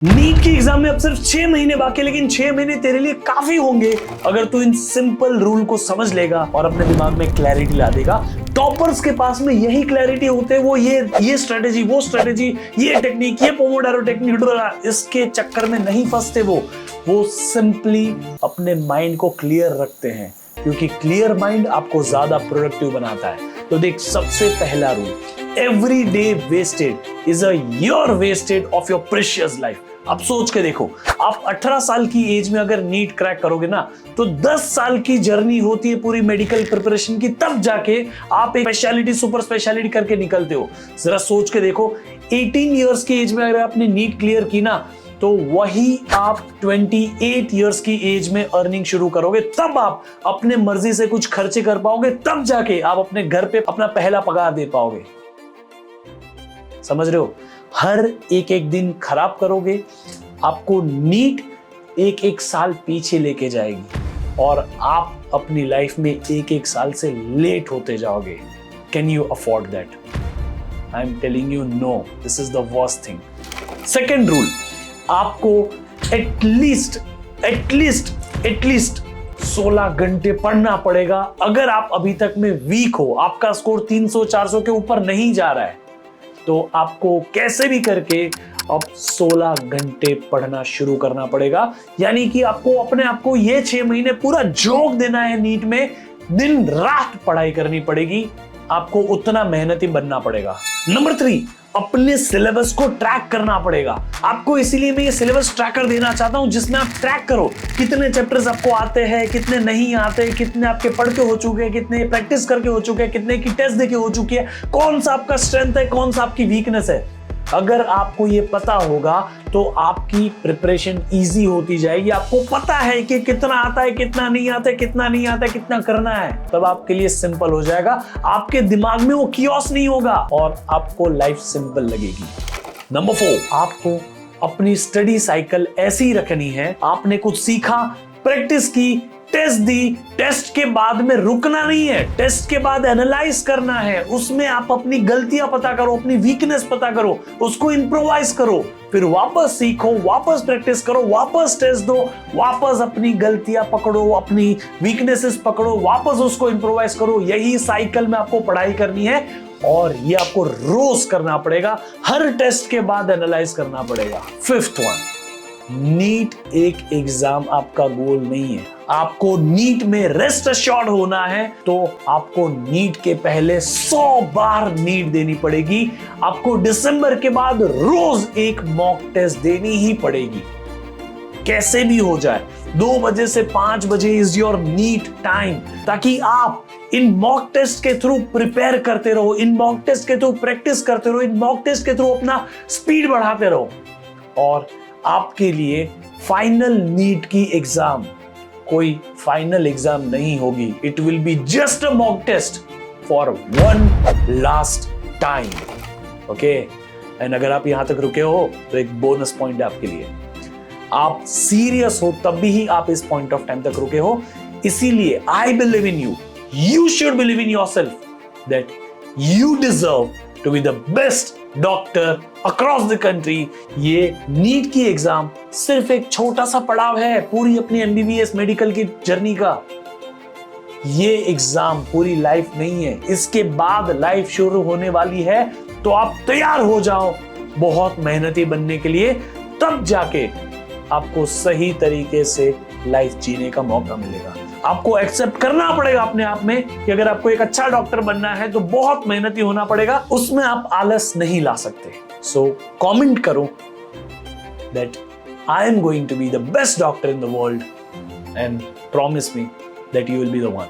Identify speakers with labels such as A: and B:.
A: NEET की exam में अब सिर्फ 6 महीने बाकी, लेकिन 6 महीने तेरे लिए काफी होंगे अगर तू इन सिंपल रूल को समझ लेगा और अपने दिमाग में क्लैरिटी ला देगा। टॉपर्स के पास में यही क्लैरिटी होते हैं, वो ये स्ट्रेटेजी, वो स्ट्रेटेजी, ये टेक्निक, ये पोमोडारो टेक्निक, इसके चक्कर में नहीं फंसते। वो सिंपली अपने माइंड को क्लियर रखते हैं, क्योंकि क्लियर माइंड आपको ज्यादा प्रोडक्टिव बनाता है। तो देख, सबसे पहला rule, every day wasted is a year wasted of your precious life. अब सोच के देखो, आप 18 साल की एज में अगर नीट क्रैक करोगे ना, तो 10 साल की जर्नी होती है पूरी मेडिकल प्रिपरेशन की, तब जाके आप एक स्पेशलिटी, सुपर स्पेशलिटी करके निकलते हो। जरा सोच के देखो, 18 इयर्स की एज में अगर आपने नीट क्लियर की ना, तो वही आप 28 इयर्स की एज में अर्निंग शुरू करोगे, तब आप अपने मर्जी से कुछ खर्चे कर पाओगे, तब जाके आप अपने घर पे अपना पहला पगार दे पाओगे। समझ रहे हो? हर एक दिन खराब करोगे, आपको नीट एक साल पीछे लेके जाएगी और आप अपनी लाइफ में एक साल से लेट होते जाओगे। Can you afford that? I am telling you, no, this is the worst thing. Second rule, आपको एटलीस्ट 16 घंटे पढ़ना पड़ेगा। अगर आप अभी तक में वीक हो, आपका स्कोर 300-400 के ऊपर नहीं जा रहा है, तो आपको कैसे भी करके अब 16 घंटे पढ़ना शुरू करना पड़ेगा। यानी कि आपको अपने आप को ये 6 महीने पूरा झोंक देना है नीट में, दिन रात पढ़ाई करनी पड़ेगी, आपको उतना मेहनती बनना पड़ेगा। नंबर 3, अपने सिलेबस को ट्रैक करना पड़ेगा आपको। इसीलिए मैं ये सिलेबस ट्रैकर देना चाहता हूं, जिसमें आप ट्रैक करो कितने चैप्टर्स आपको आते हैं, कितने नहीं आते, कितने आपके पढ़ के हो चुके हैं, कितने प्रैक्टिस करके हो चुके हैं, कितने की टेस्ट देके हो चुकी है, कौन सा आपका स्ट्रेंथ है, कौन सा आपकी वीकनेस है। अगर आपको ये पता होगा तो आपकी प्रिपरेशन इजी होती जाएगी। आपको पता है कि कितना आता है, कितना नहीं आता है, कितना नहीं आता है, कितना करना है, तब आपके लिए सिंपल हो जाएगा। आपके दिमाग में वो कियोस नहीं होगा और आपको लाइफ सिंपल लगेगी। नंबर 4, आपको अपनी स्टडी साइकिल ऐसी रखनी है, आपने कुछ सीखा, प्रैक्टिस की, टेस्ट दी, टेस्ट के बाद में रुकना नहीं है, टेस्ट के बाद एनालाइज करना है, उसमें आप अपनी गलतियां पता करो, अपनी वीकनेस पता करो, उसको इंप्रोवाइज करो, फिर वापस सीखो, वापस प्रैक्टिस करो, वापस टेस्ट दो, वापस अपनी गलतियां पकड़ो, अपनी वीकनेसेस पकड़ो, वापस उसको इंप्रोवाइज करो। यही साइकिल में आपको पढ़ाई करनी है और ये आपको रोज करना पड़ेगा, हर टेस्ट के बाद एनालाइज करना पड़ेगा। 5th वन, नीट एक एग्जाम आपका गोल नहीं है। आपको नीट में रेस्ट अश्योर्ड होना है तो आपको नीट के पहले 100 बार नीट देनी पड़ेगी। आपको दिसंबर के बाद रोज एक मॉक टेस्ट देनी ही पड़ेगी, कैसे भी हो जाए। 2 बजे से 5 बजे इज योर नीट टाइम, ताकि आप इन मॉक टेस्ट के थ्रू प्रिपेयर करते रहो, इन मॉक टेस्ट के थ्रू प्रैक्टिस करते रहो, इन मॉक टेस्ट के थ्रू अपना स्पीड बढ़ाते रहो। और आपके लिए फाइनल नीट की एग्जाम कोई फाइनल एग्जाम नहीं होगी, it will be just a mock test for one last time. Okay, and अगर आप यहां तक रुके हो तो एक बोनस पॉइंट है आपके लिए। आप सीरियस हो तब भी आप इस पॉइंट ऑफ टाइम तक रुके हो, इसीलिए I believe in you, you should believe in yourself that you deserve to be the best doctor across the country. ये नीट की एग्जाम सिर्फ एक छोटा सा पड़ाव है पूरी अपनी एमबीबीएस मेडिकल की जर्नी का। ये एग्जाम पूरी लाइफ नहीं है, इसके बाद लाइफ शुरू होने वाली है। तो आप तैयार हो जाओ बहुत मेहनती बनने के लिए, तब जाके आपको सही तरीके से लाइफ जीने का मौका मिलेगा। आपको एक्सेप्ट करना पड़ेगा अपने आप में कि अगर आपको एक अच्छा डॉक्टर बनना है तो बहुत मेहनती होना पड़ेगा, उसमें आप आलस नहीं ला सकते। सो कमेंट करो that I am going to be the best doctor in the world and promise me that you will be the one.